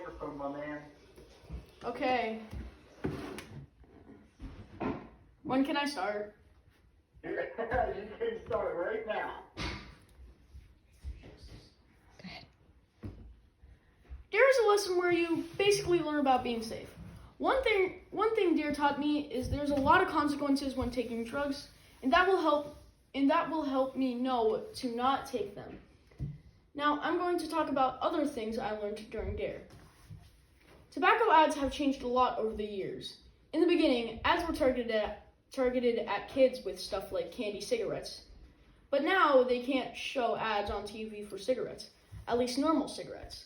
microphone, my man. Okay. When can I start? You can start right now. Dare is a lesson where you basically learn about being safe. One thing Dare taught me is there's a lot of consequences when taking drugs, and that will help me know to not take them. Now, I'm going to talk about other things I learned during Dare. Tobacco ads have changed a lot over the years. In the beginning, ads were targeted at kids with stuff like candy cigarettes. But now they can't show ads on TV for cigarettes, at least normal cigarettes.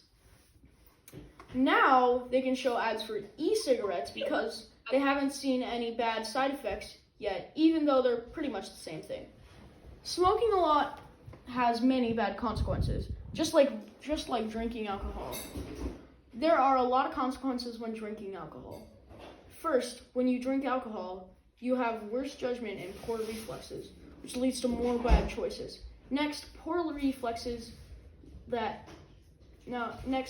Now they can show ads for e-cigarettes because they haven't seen any bad side effects yet, even though they're pretty much the same thing. Smoking a lot has many bad consequences, just like drinking alcohol. There are a lot of consequences when drinking alcohol. First, when you drink alcohol, you have worse judgment and poor reflexes, which leads to more bad choices. Next,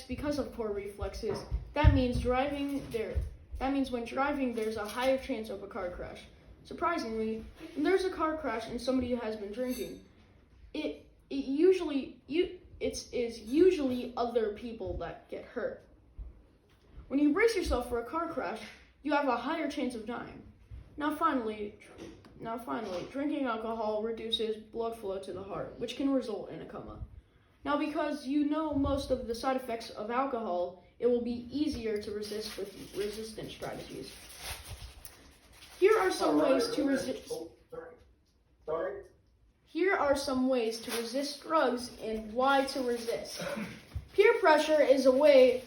because of poor reflexes, that means when driving there's a higher chance of a car crash. Surprisingly, when there's a car crash and somebody has been drinking, it is usually other people that get hurt. When you brace yourself for a car crash, you have a higher chance of dying. Now finally, drinking alcohol reduces blood flow to the heart, which can result in a coma. Now, because you know most of the side effects of alcohol, it will be easier to resist with resistance strategies. Here are some ways to resist. Sorry. Here are some ways to resist drugs and why to resist. Peer pressure is when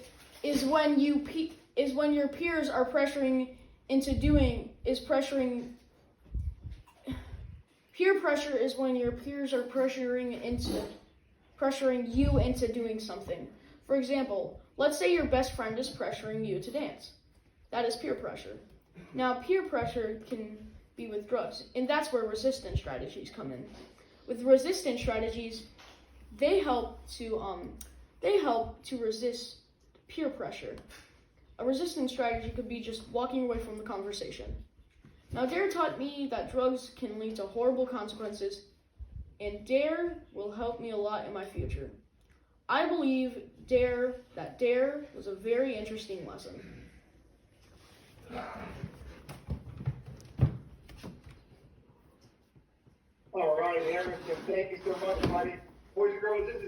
your peers are pressuring into doing Peer pressure is when your peers are pressuring you into doing something. For example, let's say your best friend is pressuring you to dance. That is peer pressure. Now, peer pressure can be with drugs, and that's where resistance strategies come in. With resistance strategies, they help to resist peer pressure. A resistance strategy could be just walking away from the conversation. Now, Dare taught me that drugs can lead to horrible consequences, and Dare will help me a lot in my future. I believe that Dare was a very interesting lesson. All right, Aaron, thank you so much, buddy. Boys and girls, this is